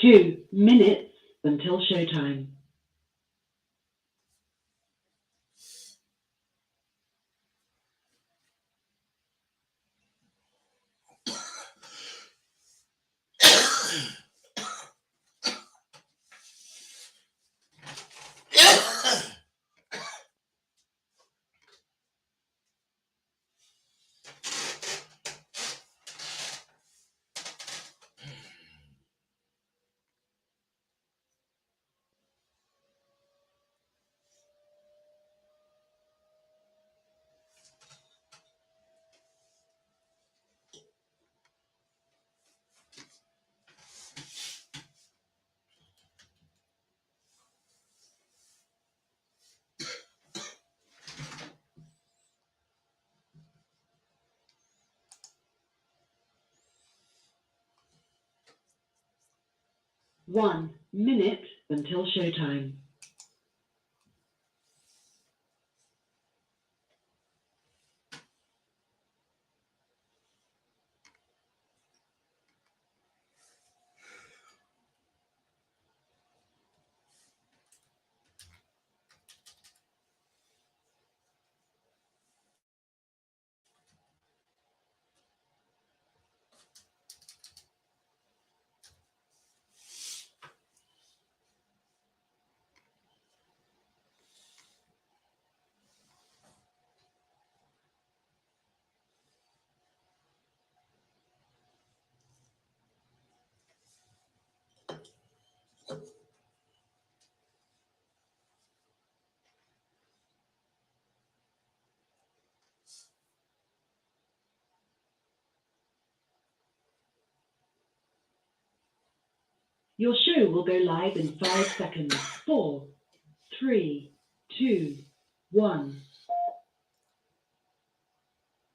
2 minutes until showtime. One minute until showtime. Your show will go live in 5 seconds. 4, 3, 2, 1.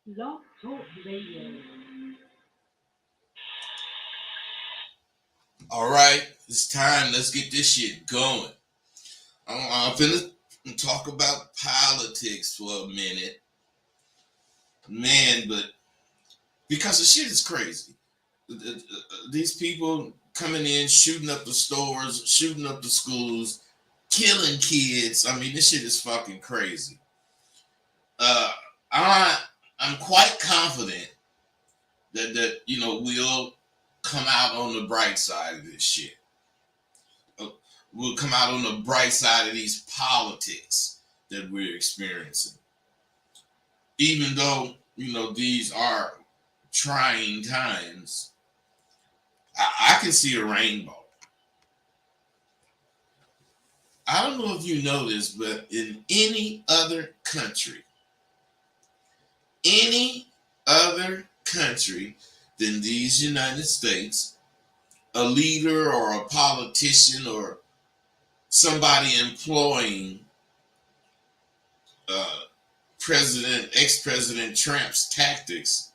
Blog Talk Radio. All right, it's time. Let's get this shit going. I'm finna talk about politics for a minute. Man, but because the shit is crazy. These people coming in, shooting up the stores, shooting up the schools, killing kids. I mean, this shit is fucking crazy. I'm quite confident that we'll come out on the bright side of this shit. We'll come out on the bright side of these politics that we're experiencing. Even though, these are trying times, I can see a rainbow. I don't know if you know this, but in any other country than these United States, a leader or a politician or somebody employing ex-President Trump's tactics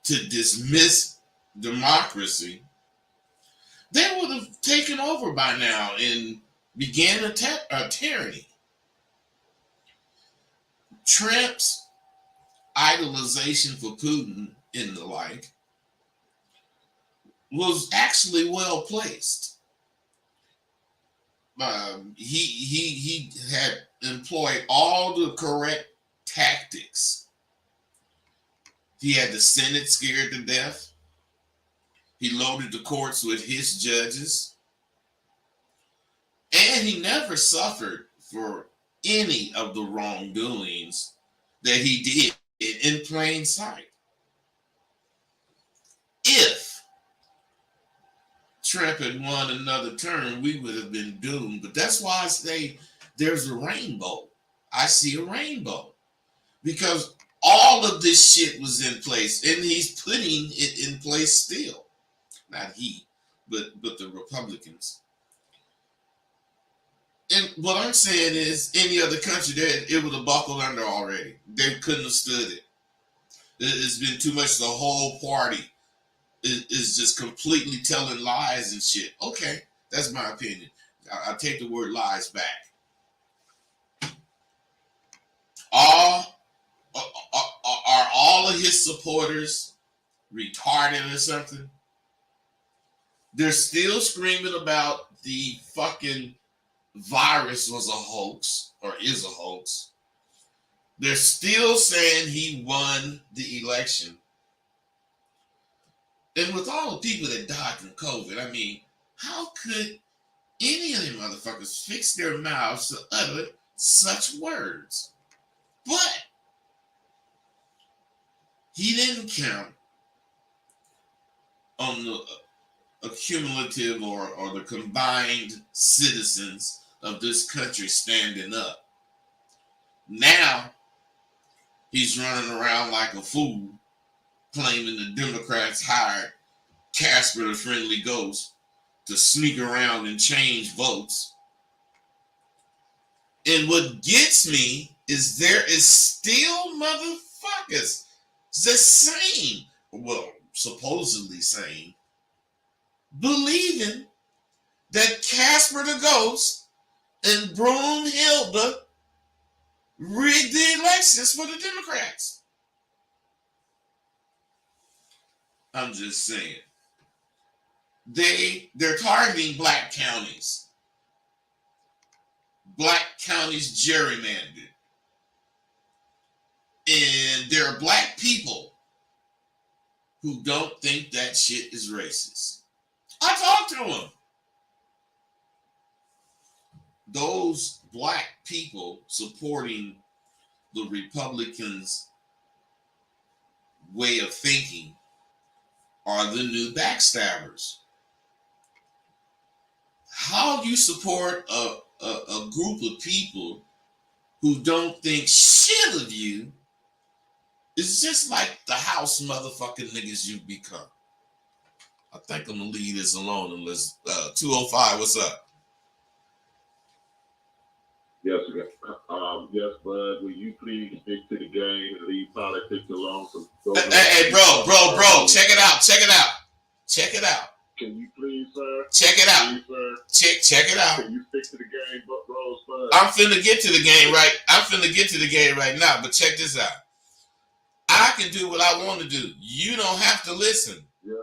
to dismiss democracy, they would have taken over by now and began a tyranny. Trump's idolization for Putin and the like was actually well placed. He had employed all the correct tactics. He had the Senate scared to death. He loaded the courts with his judges. And he never suffered for any of the wrongdoings that he did in plain sight. If Trump had won another term, we would have been doomed. But that's why I say there's a rainbow. I see a rainbow. Because all of this shit was in place, and he's putting it in place still. Not he, but the Republicans. And what I'm saying is, any other country, it would have buckled under already. They couldn't have stood it. It's been too much. The whole party is just completely telling lies and shit. Okay, that's my opinion. I take the word lies back. Are all of his supporters retarded or something? They're still screaming about the fucking virus was a hoax or is a hoax. They're still saying he won the election. And with all the people that died from COVID, I mean, how could any of them motherfuckers fix their mouths to utter such words? But he didn't count on the accumulative or the combined citizens of this country standing up. Now he's running around like a fool, claiming the Democrats hired Casper the Friendly Ghost to sneak around and change votes. And what gets me is there is still motherfuckers the same, well, supposedly sane, believing that Casper the Ghost and Brunhilde rigged the elections for the Democrats. I'm just saying. They're targeting black counties. Black counties gerrymandered. And there are black people who don't think that shit is racist. I talked to them. Those black people supporting the Republicans' way of thinking are the new backstabbers. How do you support a group of people who don't think shit of you? It's just like the house motherfucking niggas you become. I think I'm gonna leave this alone unless 205, what's up? Yes, yes, bud. Will you please stick to the game and leave politics alone? Hey, bro, check it out. Can you please, sir? Check it out. Please, sir? Check it out. Can you stick to the game, bros, bud? I'm finna get to the game right now, but check this out. I can do what I want to do. You don't have to listen. Yeah.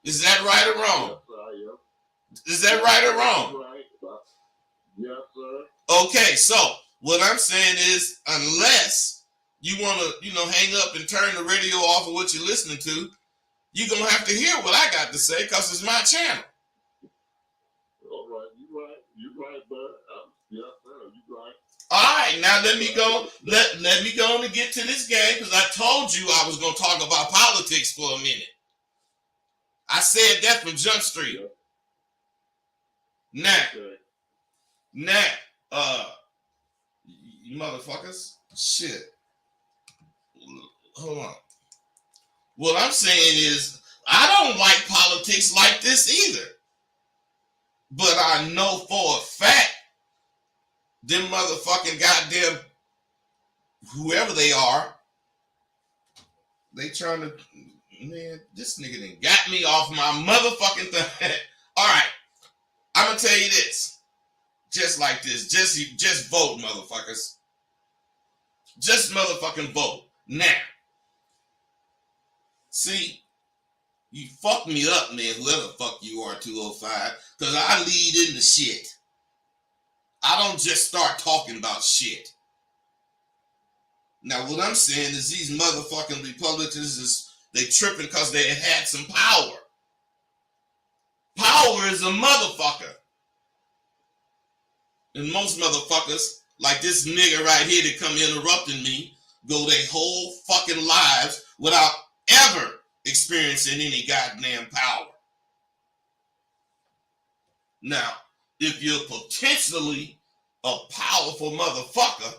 Is that right or wrong? Yes, sir, yeah. Is that right or wrong? Right. Yes, sir. Okay, so what I'm saying is, unless you want to, hang up and turn the radio off of what you're listening to, you're going to have to hear what I got to say because it's my channel. All right, you right, bud. Yes, sir, you right. All right, now let me go. Let me go on and get to this game because I told you I was going to talk about politics for a minute. I said that from Jump Street. Yeah. Now, you motherfuckers, shit. Hold on. What I'm saying is, I don't like politics like this either. But I know for a fact, them motherfucking goddamn, whoever they are, they trying to, man, this nigga done got me off my motherfucking thing. All right, I'm going to tell you this. Just like this. Just vote, motherfuckers. Just motherfucking vote. Now, see, you fuck me up, man, whoever the fuck you are, 205, because I lead into shit. I don't just start talking about shit. Now, what I'm saying is these motherfucking Republicans, they tripping because they had some power. Power is a motherfucker. And most motherfuckers, like this nigga right here that come interrupting me, go their whole fucking lives without ever experiencing any goddamn power. Now, if you're potentially a powerful motherfucker,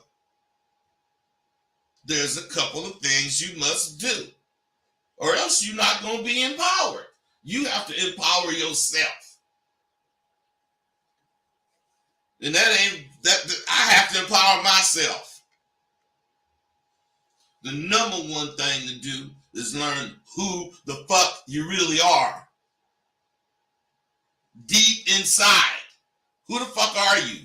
there's a couple of things you must do, or else you're not going to be empowered. You have to empower yourself. And that I have to empower myself. The number one thing to do is learn who the fuck you really are. Deep inside. Who the fuck are you?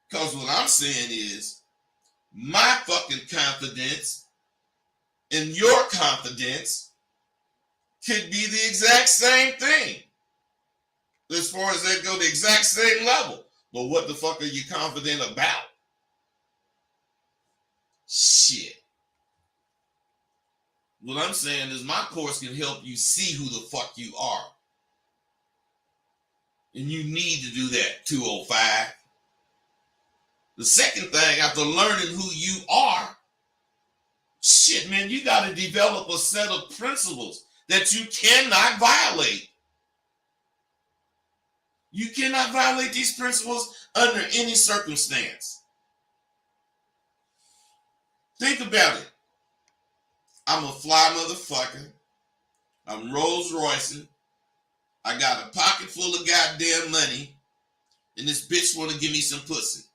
Because what I'm saying is, my fucking confidence and your confidence could be the exact same thing. As far as they go, the exact same level. But what the fuck are you confident about? Shit. What I'm saying is my course can help you see who the fuck you are. And you need to do that, 205. The second thing, after learning who you are, shit, man, you got to develop a set of principles that you cannot violate. You cannot violate these principles under any circumstance. Think about it. I'm a fly motherfucker. I'm Rolls Roycing. I got a pocket full of goddamn money, and this bitch want to give me some pussy.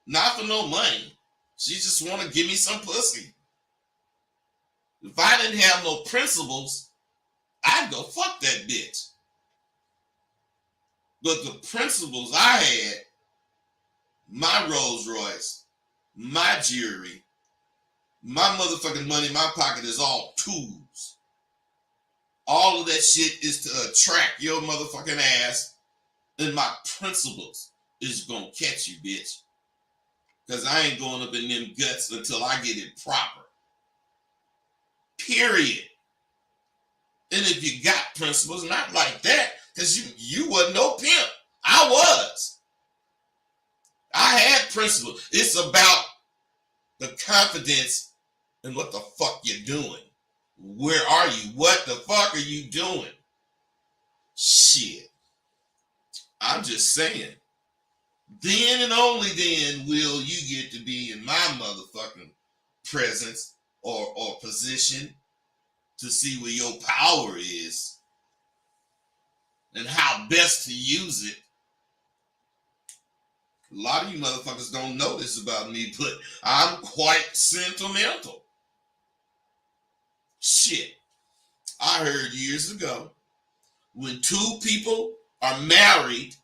Not for no money. She just want to give me some pussy. If I didn't have no principles, I'd go fuck that bitch. But the principles I had, my Rolls Royce, my jewelry, my motherfucking money in my pocket is all tools. All of that shit is to attract your motherfucking ass, and my principles is gonna catch you, bitch. Because I ain't going up in them guts until I get it proper. Period. And if you got principles, not like that, because you wasn't no pimp. I was. I had principles. It's about the confidence in what the fuck you're doing. Where are you? What the fuck are you doing? Shit. I'm just saying. Then and only then will you get to be in my motherfucking presence or position to see where your power is and how best to use it. A lot of you motherfuckers don't know this about me, but I'm quite sentimental. Shit. I heard years ago, when two people are married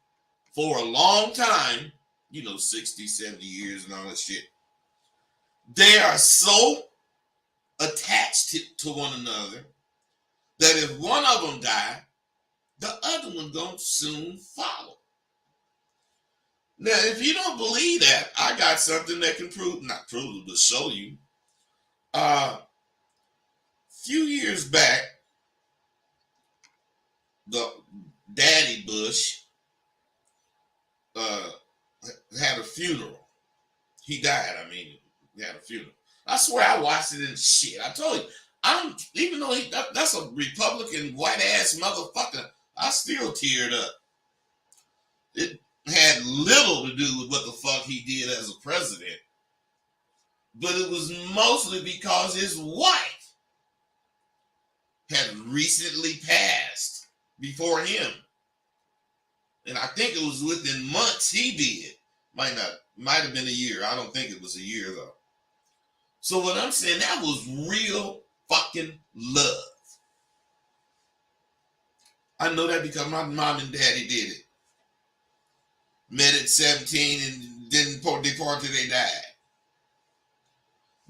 for a long time, 60, 70 years and all that shit, they are so attached to one another that if one of them die, the other one gonna soon follow. Now, if you don't believe that, I got something that can not prove, but show you. Few years back, the Daddy Bush had a funeral. He died. He had a funeral. I swear I watched it and shit. I told you, even though that's a Republican white ass motherfucker, I still teared up. It had little to do with what the fuck he did as a president, but it was mostly because his wife had recently passed before him. And I think it was within months he did. Might have been a year. I don't think it was a year though. So what I'm saying, that was real fucking love. I know that because my mom and daddy did it. Met at 17 and didn't depart till they died.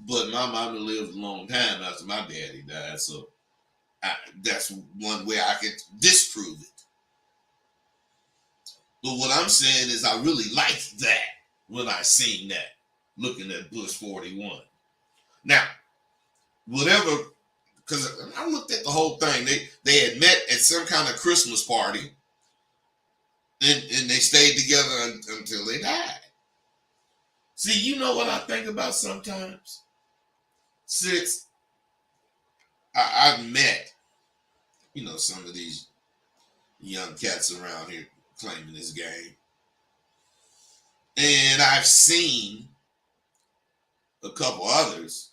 But my mama lived a long time after my daddy died, so that's one way I could disprove it. But what I'm saying is I really liked that when I seen that, looking at Bush 41. Now, whatever, because I looked at the whole thing. They had met at some kind of Christmas party, and they stayed together until they died. See, you know what I think about sometimes? I've met You know, some of these young cats around here claiming this game. And I've seen a couple others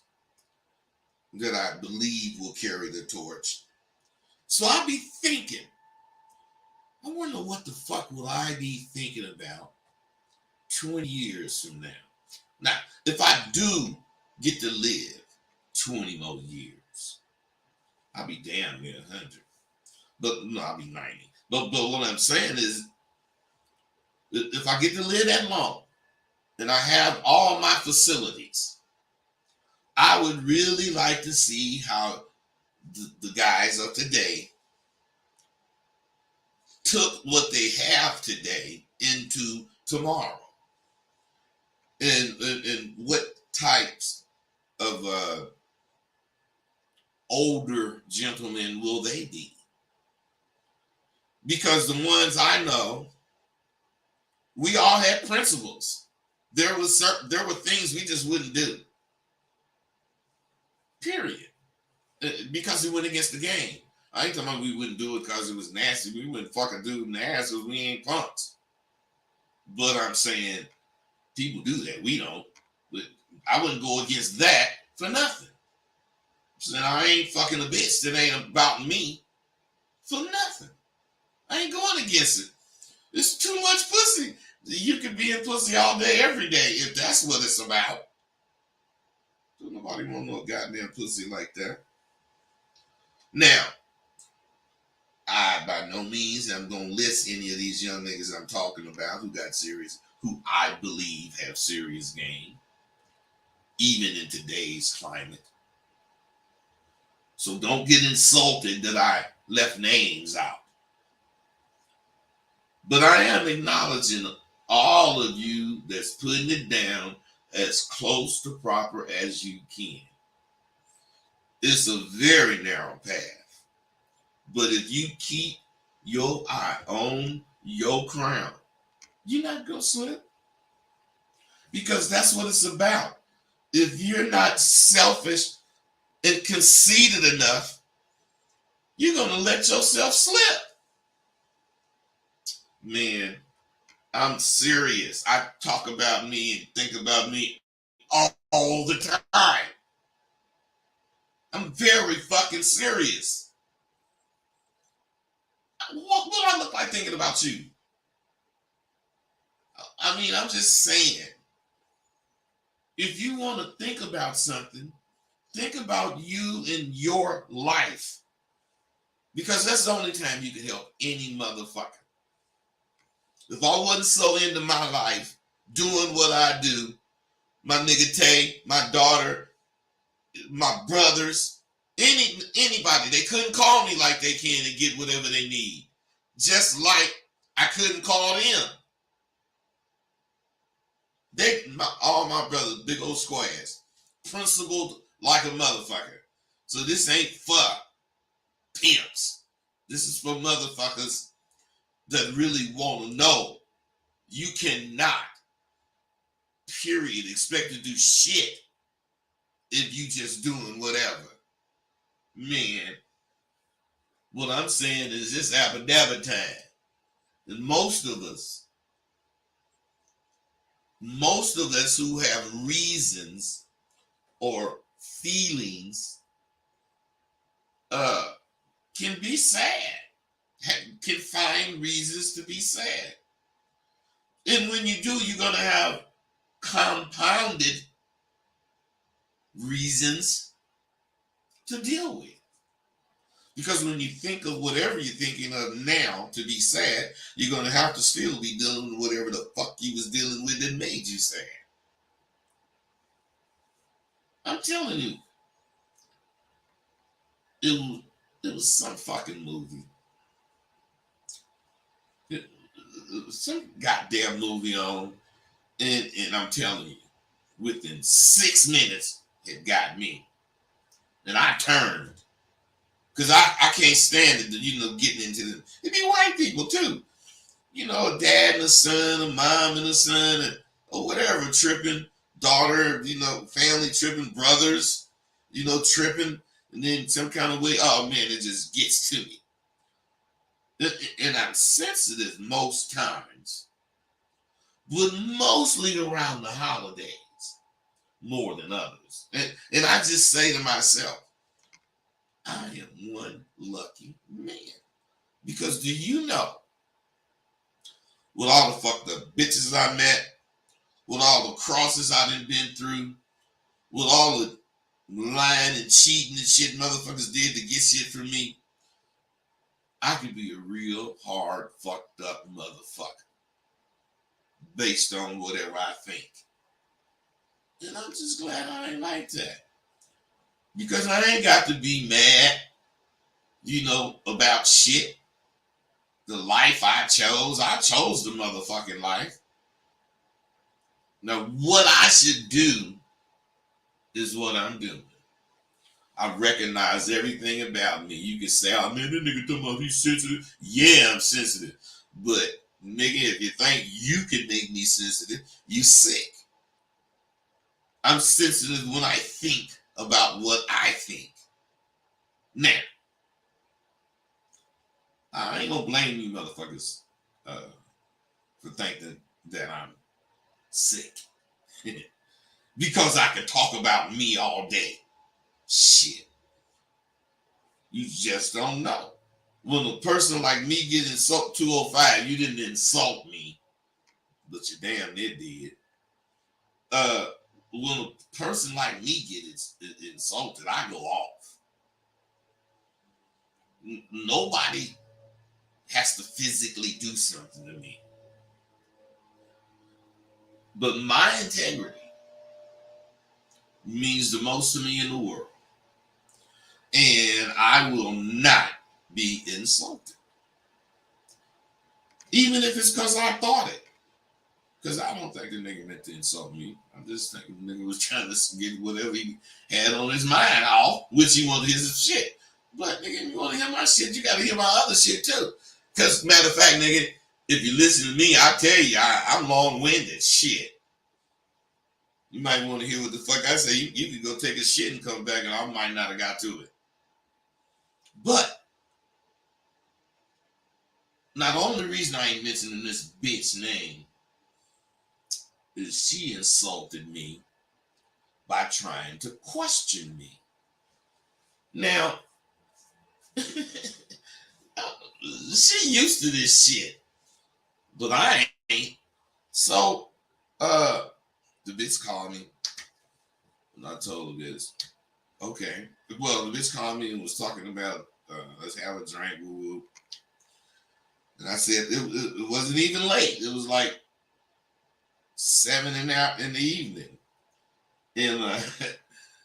that I believe will carry the torch. So I'll be thinking, I wonder what the fuck will I be thinking about 20 years from now. Now, if I do get to live 20 more years, I'll be damn near 100. But no, I'll be 90. But what I'm saying is, if I get to live that long and I have all my facilities, I would really like to see how the guys of today took what they have today into tomorrow. And what types of older gentlemen will they be? Because the ones I know, we all had principles. There were things we just wouldn't do. Period. Because it went against the game. I ain't talking about we wouldn't do it because it was nasty. We wouldn't fuck a dude in the ass because we ain't punks. But I'm saying people do that. We don't. But I wouldn't go against that for nothing. So I ain't fucking a bitch that ain't about me for nothing. I ain't going against it. It's too much pussy. You could be in pussy all day, every day, if that's what it's about. Don't nobody want no goddamn pussy like that. Now, I by no means am gonna list any of these young niggas I'm talking about who got serious, who I believe have serious game, even in today's climate. So don't get insulted that I left names out. But I am acknowledging all of you that's putting it down as close to proper as you can. It's a very narrow path. But if you keep your eye on your crown, you're not going to slip. Because that's what it's about. If you're not selfish and conceited enough, you're going to let yourself slip. Man, I'm serious. I talk about me and think about me all the time. I'm very fucking serious. What do I look like thinking about you? I mean, I'm just saying. If you want to think about something, think about you in your life. Because that's the only time you can help any motherfucker. If I wasn't so into my life, doing what I do, my nigga Tay, my daughter, my brothers, anybody, they couldn't call me like they can and get whatever they need. Just like I couldn't call them. All my brothers, big old squares, principled like a motherfucker. So this ain't for pimps. This is for motherfuckers that really want to know. You cannot, period, expect to do shit if you just doing whatever. Man, what I'm saying is this abba-dabba time. And most of us who have reasons or feelings can be sad, can find reasons to be sad. And when you do, you're going to have compounded reasons to deal with. Because when you think of whatever you're thinking of now to be sad, you're going to have to still be dealing with whatever the fuck you was dealing with that made you sad. I'm telling you, it was some fucking movie. It was some goddamn movie on, and I'm telling you, within 6 minutes, it got me. And I turned. Because I can't stand it, getting into the... It be white people, too. A dad and a son, a mom and a son, or whatever, tripping. Daughter, family tripping. Brothers, tripping. And then some kind of way, oh, man, it just gets to me. and I'm sensitive most times, but mostly around the holidays more than others. And I just say to myself, I am one lucky man. Because do you know, with all the fucked up bitches I met, with all the crosses I done been through, with all the lying and cheating and shit motherfuckers did to get shit from me, I could be a real hard, fucked up motherfucker based on whatever I think. And I'm just glad I ain't like that. Because I ain't got to be mad, about shit. The life I chose the motherfucking life. Now, what I should do is what I'm doing. I recognize everything about me. You can say, oh man, that nigga talking about he's sensitive. Yeah, I'm sensitive. But nigga, if you think you can make me sensitive, you sick. I'm sensitive when I think about what I think. Now, I ain't gonna blame you motherfuckers for thinking that I'm sick. Because I can talk about me all day. Shit. You just don't know. When a person like me get insult 205, you didn't insult me, but you damn near did. When a person like me gets insulted, I go off. Nobody has to physically do something to me. But my integrity means the most to me in the world. And I will not be insulted. Even if it's because I thought it. Because I don't think the nigga meant to insult me. I'm just thinking the nigga was trying to get whatever he had on his mind off, which he wanted his shit. But nigga, if you want to hear my shit, you got to hear my other shit too. Because matter of fact, nigga, if you listen to me, I tell you, I'm long-winded. Shit. You might want to hear what the fuck I say. You can go take a shit and come back and I might not have got to it. But not the only reason I ain't mentioning this bitch name is she insulted me by trying to question me. Now, she used to this shit, but I ain't. So, the bitch called me, and I told her this. Okay. Well, the bitch called me and was talking about let's have a drink, woo-woo. And I said it wasn't even late. It was like 7 in the evening. And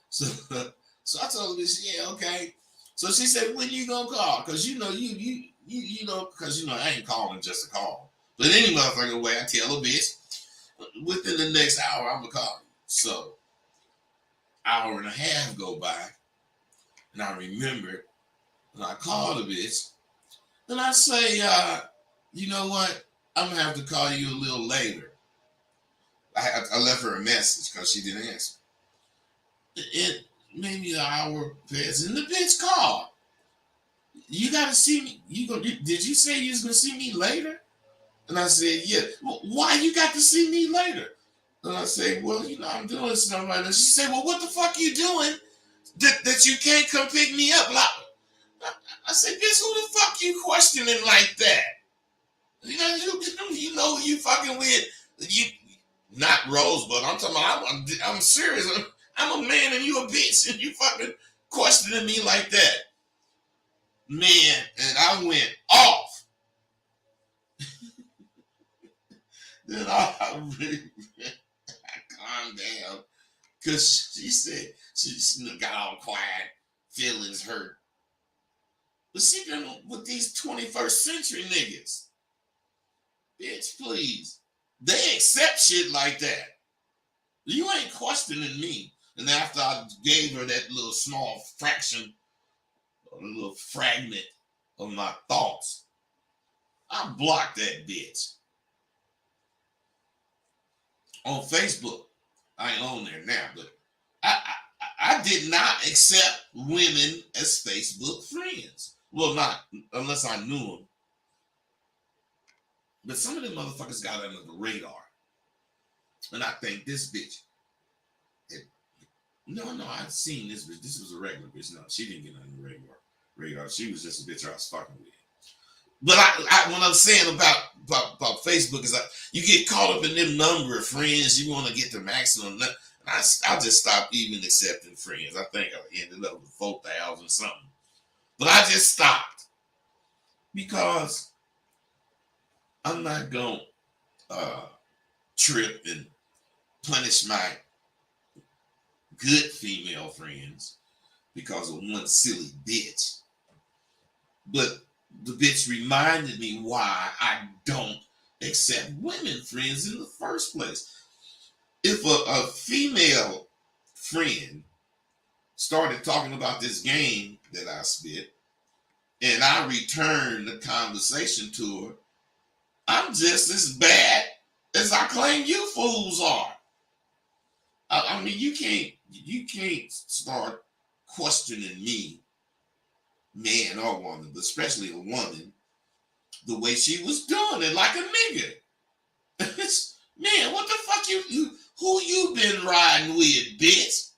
so I told her this, yeah, okay. So she said, when you gonna call? Because you know I ain't calling just a call. But any motherfucking way, I tell a bitch, within the next hour, I'm gonna call you. So hour and a half go by, and I remember, and I call the bitch, and I say, you know what? I'm gonna have to call you a little later. I left her a message because she didn't answer. It maybe an hour passed, and the bitch called. You gotta see me. Did you say you was gonna see me later? And I said, yeah. Well, why you got to see me later? And I said, well, I'm doing something right now. She said, well, what the fuck you doing that you can't come pick me up? I said, bitch, who the fuck you questioning like that? You know who you fucking with. You not Rosebud. I'm talking about. I'm serious. I'm a man and you a bitch, and you fucking questioning me like that, man. And I went off. Then I really calmed down because she said she got all quiet, feelings hurt. But she been with these 21st century niggas. Bitch, please. They accept shit like that. You ain't questioning me. And after I gave her that little small fraction, or a little fragment of my thoughts, I blocked that bitch. On Facebook. I ain't on there now, but I did not accept women as Facebook friends. Well, not unless I knew them. But some of them motherfuckers got under the radar. And I think this bitch, no, I've seen this bitch. This was a regular bitch. No, she didn't get under the radar. She was just a bitch I was fucking with. But what I'm saying about Facebook is like you get caught up in them number of friends. You want to get the maximum. And I just stopped even accepting friends. I think I ended up with 4,000 something. But I just stopped because I'm not going to trip and punish my good female friends because of one silly bitch. But the bitch reminded me why I don't accept women friends in the first place. If a female friend started talking about this game that I spit and I return the conversation to her, I'm just as bad as I claim you fools are. I mean, you can't start questioning me, man or woman, but especially a woman, the way she was doing it, like a nigga. Man, what the fuck who you been riding with, bitch?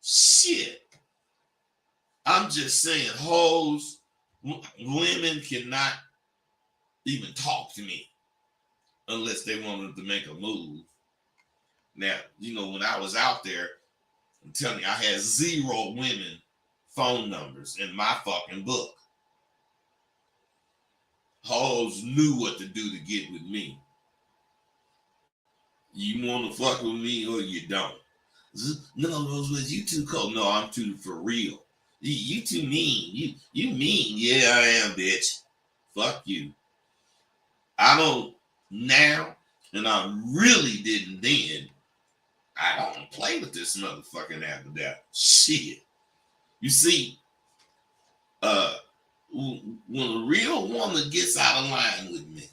Shit. I'm just saying, hoes, women cannot even talk to me unless they wanted to make a move. Now, when I was out there, I'm telling you, I had 0 women phone numbers in my fucking book. Hoes knew what to do to get with me. You want to fuck with me or you don't? No, Rosewood, you too cold. No, I'm too for real. You too mean. You mean. Yeah, I am, bitch. Fuck you. I don't now, and I really didn't then. I don't play with this motherfucking after that. Shit. You see, when a real woman gets out of line with me,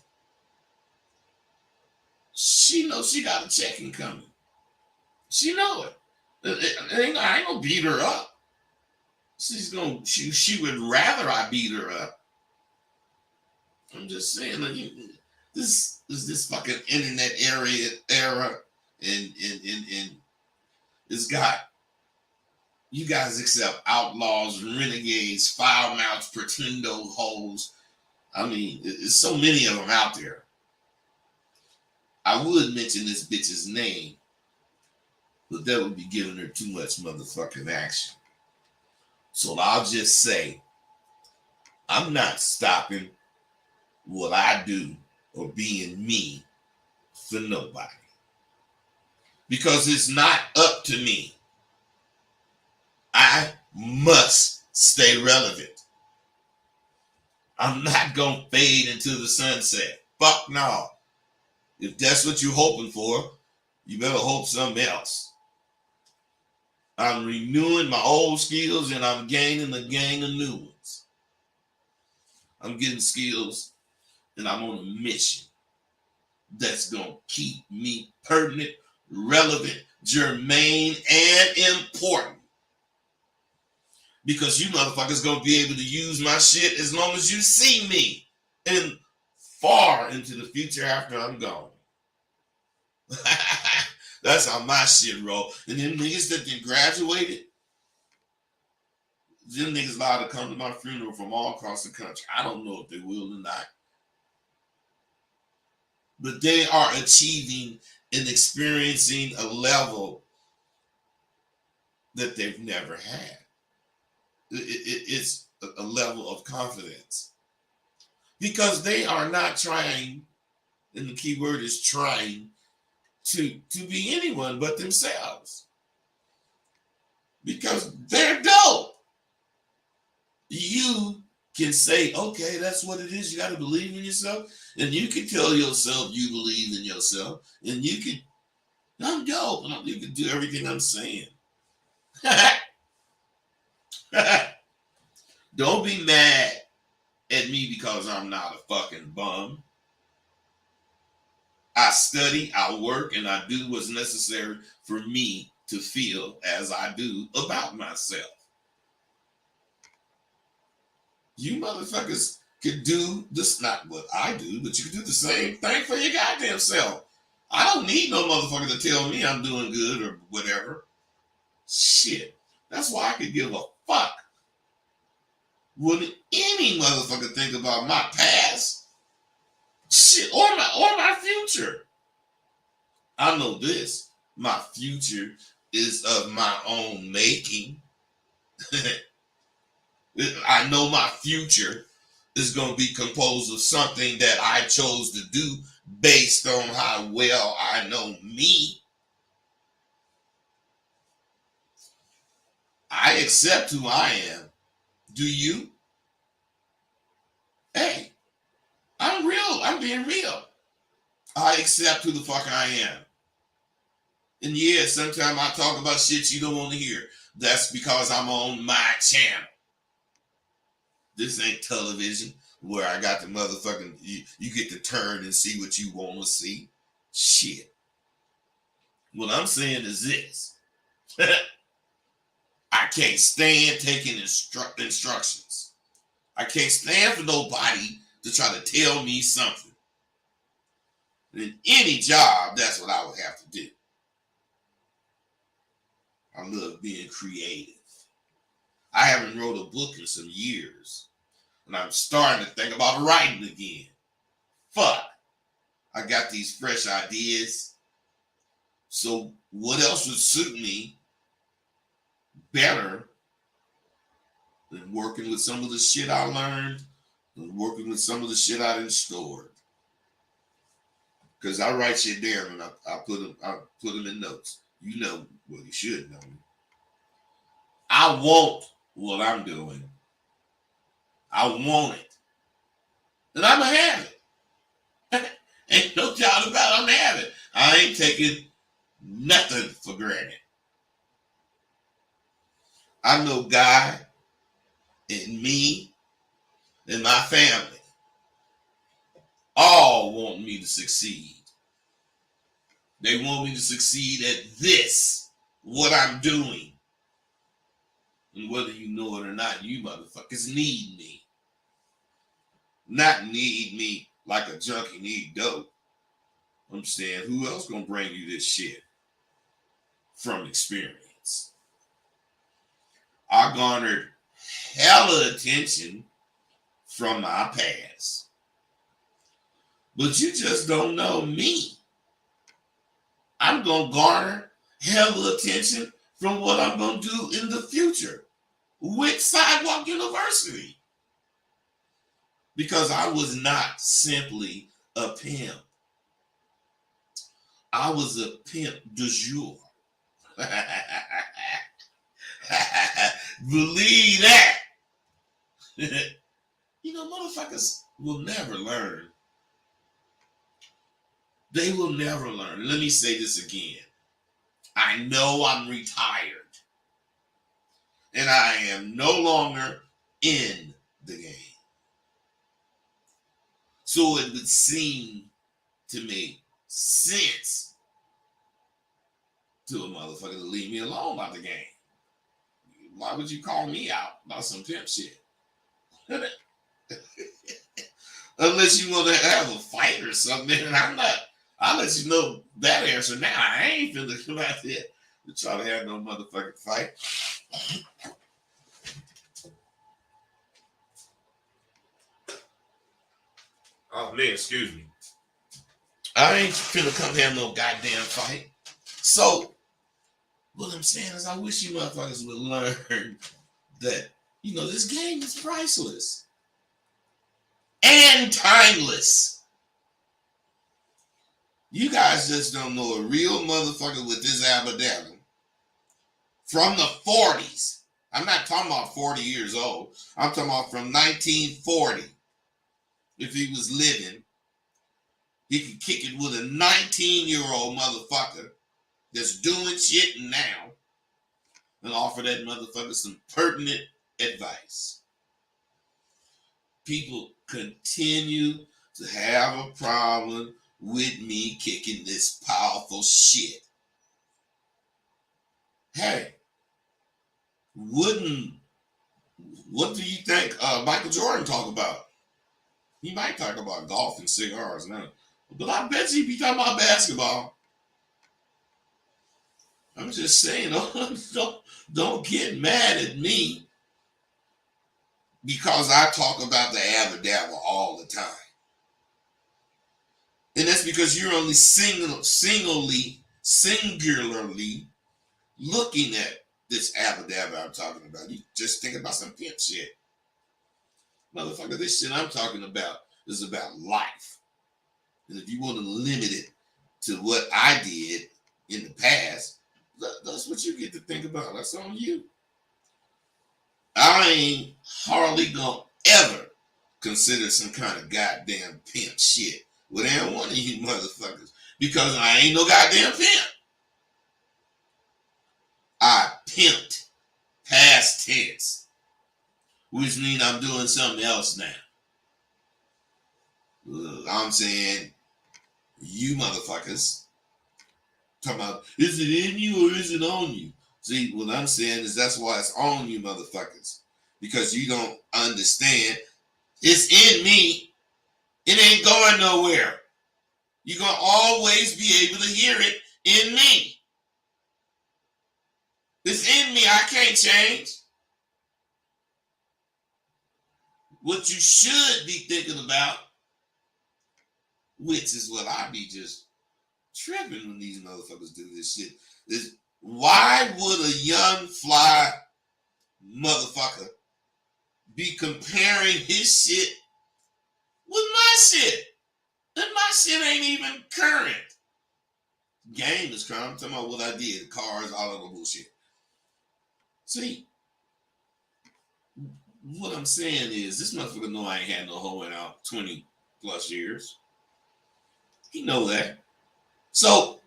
she knows she got a checking coming. She know it. I ain't gonna beat her up. She would rather I beat her up. I'm just saying, this is this fucking internet era, and it's got you guys accept outlaws, renegades, foul mouths, pretendo hoes. I mean, there's so many of them out there. I would mention this bitch's name, but that would be giving her too much motherfucking action. So I'll just say, I'm not stopping what I do or being me for nobody. Because it's not up to me. I must stay relevant. I'm not going to fade into the sunset. Fuck no. If that's what you're hoping for, you better hope something else. I'm renewing my old skills and I'm gaining a gang of new ones. I'm getting skills and I'm on a mission that's going to keep me pertinent, relevant, germane, and important. Because you motherfuckers going to be able to use my shit as long as you see me and far into the future after I'm gone. That's how my shit roll. And them niggas that then graduated, them niggas allowed to come to my funeral from all across the country. I don't know if they will or not. But they are achieving and experiencing a level that they've never had. It's a level of confidence. Because they are not trying, and the key word is trying, to be anyone but themselves. Because they're dope. You can say, okay, that's what it is. You got to believe in yourself. And you can tell yourself you believe in yourself. And you can, I'm dope. And you can do everything I'm saying. Don't be mad at me because I'm not a fucking bum. I study, I work, and I do what's necessary for me to feel as I do about myself. You motherfuckers can do this, not what I do, but you can do the same thing for your goddamn self. I don't need no motherfucker to tell me I'm doing good or whatever. Shit. That's why I could give a fuck. Wouldn't any motherfucker think about my past? Shit, or my future. I know this. My future is of my own making. I know my future is going to be composed of something that I chose to do based on how well I know me. I accept who I am. Do you? Hey, I'm real. I'm being real. I accept who the fuck I am. And yeah, sometimes I talk about shit you don't want to hear. That's because I'm on my channel. This ain't television where I got the motherfucking, you get to turn and see what you want to see. Shit. What I'm saying is this. I can't stand taking instructions. I can't stand for nobody to try to tell me something. In any job, that's what I would have to do. I love being creative. I haven't wrote a book in some years, and I'm starting to think about writing again. Fuck. I got these fresh ideas. So what else would suit me better than working with some of the shit I learned and working with some of the shit I done stored? Because I write shit down and I put them in notes. You know, well, you should know me. I want what I'm doing. I want it. And I'm going to have it. Ain't no doubt about it, I'm going to have it. I ain't taking nothing for granted. I know God and me and my family all want me to succeed. They want me to succeed at this, what I'm doing. And whether you know it or not, you motherfuckers need me. Not need me like a junkie need dope. I'm saying, who else gonna bring you this shit? From experience. I garnered hella attention from my past. But you just don't know me. I'm gonna garner hella attention from what I'm gonna do in the future with Sidewalk University. Because I was not simply a pimp. I was a pimp de jour. Believe that. You know, motherfuckers will never learn. They will never learn. Let me say this again. I know I'm retired. And I am no longer in the game. So it would seem to make sense to a motherfucker to leave me alone out the game. Why would you call me out about some pimp shit? Unless you want to have a fight or something, and I'll let you know that answer now. I ain't finna come out there to try to have no motherfucking fight. Oh man, excuse me. I ain't finna come have no goddamn fight. So, what I'm saying is I wish you motherfuckers would learn that, you know, this game is priceless. And timeless. You guys just don't know a real motherfucker with this abadabba from the 40s. I'm not talking about 40 years old. I'm talking about from 1940. If he was living, he could kick it with a 19-year-old motherfucker that's doing shit now and offer that motherfucker some pertinent advice. People continue to have a problem with me kicking this powerful shit. Hey, what do you think Michael Jordan talk about? He might talk about golf and cigars now, but I bet he be talking about basketball. I'm just saying, don't get mad at me because I talk about the Abba all the time. And that's because you're only singularly looking at this Abba I'm talking about. You just think about some pimp shit. Motherfucker, this shit I'm talking about is about life. And if you want to limit it to what I did in the past, that's what you get to think about. That's on you. I ain't hardly gonna ever consider some kind of goddamn pimp shit with any one of you motherfuckers because I ain't no goddamn pimp. I pimped past tense, which means I'm doing something else now. I'm saying, you motherfuckers, talking about, is it in you or is it on you? See, what I'm saying is that's why it's on you motherfuckers. Because you don't understand. It's in me. It ain't going nowhere. You're going to always be able to hear it in me. It's in me. I can't change. What you should be thinking about, which is what I be just tripping when these motherfuckers do this shit, is why would a young fly motherfucker be comparing his shit with my shit? And my shit ain't even current. Game is current. I'm talking about what I did. Cars, all of the bullshit. See, what I'm saying is this motherfucker know I ain't had no hoe in out 20 plus years. He know that. So,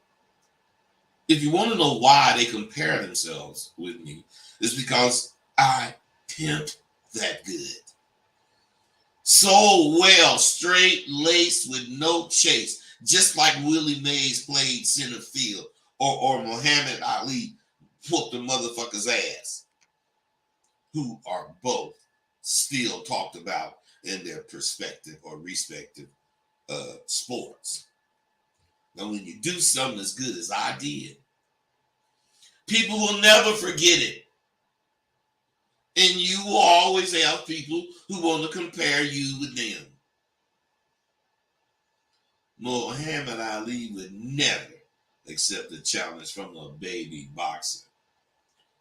if you want to know why they compare themselves with me, it's because I pimped that good. So well, straight laced with no chase, just like Willie Mays played center field or Muhammad Ali whooped the motherfucker's ass, who are both still talked about in their perspective or respective sports. Now, when you do something as good as I did, people will never forget it. And you will always have people who want to compare you with them. Muhammad Ali would never accept a challenge from a baby boxer,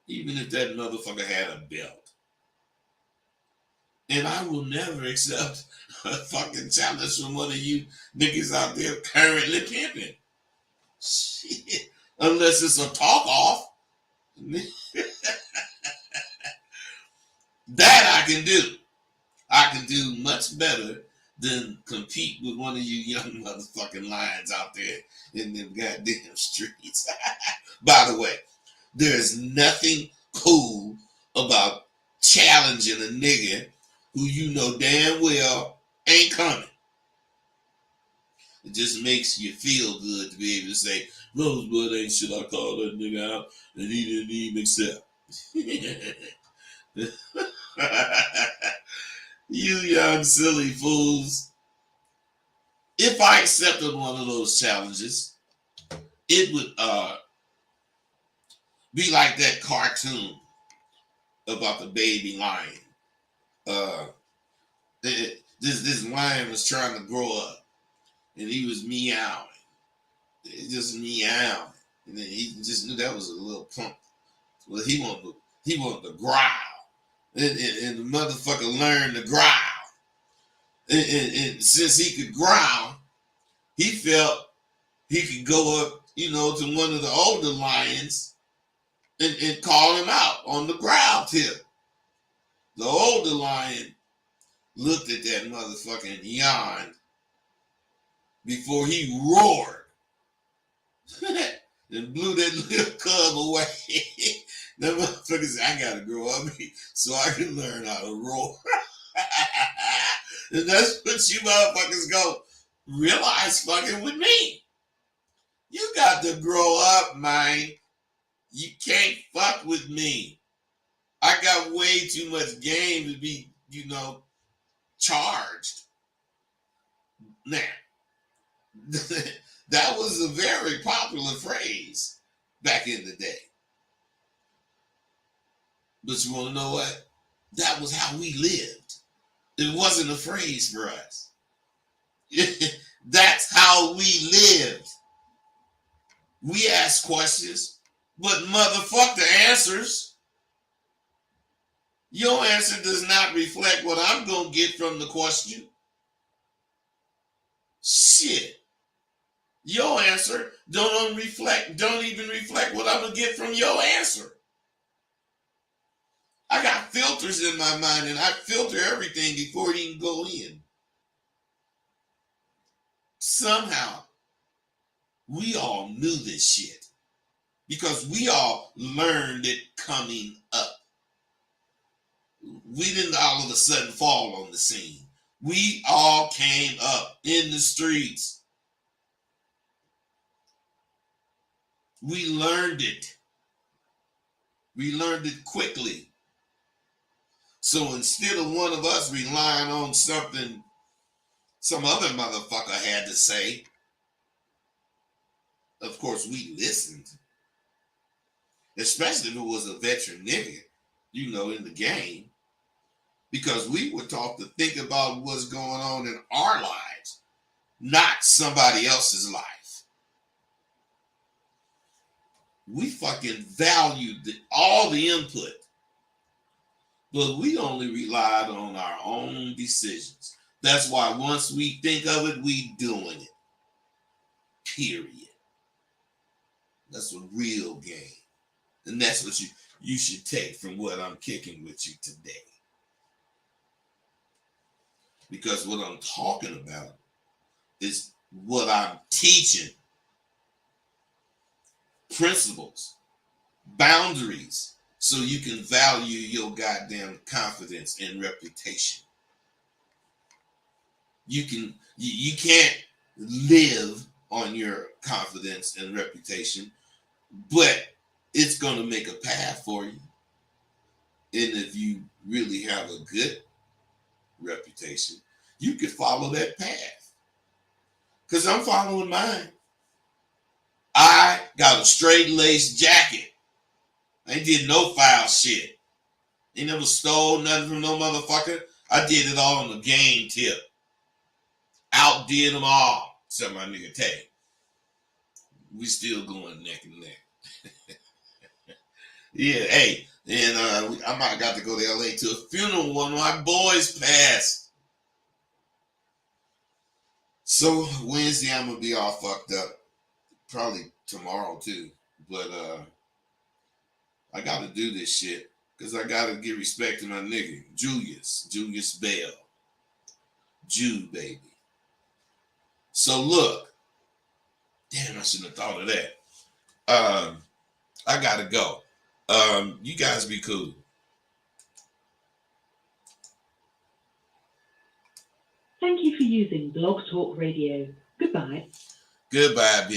even if that motherfucker had a belt. And I will never accept a fucking challenge from one of you niggas out there currently pimping. Shit. Unless it's a talk off. That I can do. I can do much better than compete with one of you young motherfucking lions out there in them goddamn streets. By the way, there's nothing cool about challenging a nigga who you know damn well ain't coming. It just makes you feel good to be able to say, Rosebud ain't shit, I called that nigga out and he didn't even accept. You young silly fools. If I accepted one of those challenges, it would be like that cartoon about the baby lion. This lion was trying to grow up, and he was meowing. It just meowing, and then he just knew that was a little punk. Well, he wanted to growl, and the motherfucker learned to growl. And since he could growl, he felt he could go up, to one of the older lions and call him out on the growl tip. The older lion looked at that motherfucker and yawned before he roared and blew that little cub away. That motherfucker said, I gotta grow up so I can learn how to roar. And that's what you motherfuckers go realize fucking with me. You got to grow up, man. You can't fuck with me. I got way too much game to be, charged. Now, that was a very popular phrase back in the day. But you want to know what? That was how we lived. It wasn't a phrase for us. That's how we lived. We ask questions, but motherfuck the answers. Your answer does not reflect what I'm going to get from the question. Shit. Your answer don't even reflect what I'm going to get from your answer. I got filters in my mind and I filter everything before it even go in. Somehow, we all knew this shit because we all learned it coming up. We didn't all of a sudden fall on the scene. We all came up in the streets. We learned it. We learned it quickly. So instead of one of us relying on something some other motherfucker had to say, of course we listened. Especially if it was a veteran nigga, in the game. Because we were taught to think about what's going on in our lives, not somebody else's life. We fucking valued all the input, but we only relied on our own decisions. That's why once we think of it, we doing it. Period. That's a real game. And that's what you should take from what I'm kicking with you today. Because what I'm talking about is what I'm teaching. Principles, boundaries, so you can value your goddamn confidence and reputation. You can't live on your confidence and reputation, but it's going to make a path for you. And if you really have a good reputation, you can follow that path. Because I'm following mine. I got a straight lace jacket. I ain't did no foul shit. Ain't never stole nothing from no motherfucker. I did it all on the game tip. Outdid them all. Except my nigga Tay. We still going neck and neck. Yeah, hey. And I might got to go to LA to a funeral. One of my boys passed. So Wednesday I'm going to be all fucked up. Probably tomorrow too. But I got to do this shit. Because I got to give respect to my nigga. Julius Bell. Jude, baby. So look. Damn, I shouldn't have thought of that. I got to go. You guys be cool. Thank you for using Blog Talk Radio. Goodbye. Goodbye, bitch.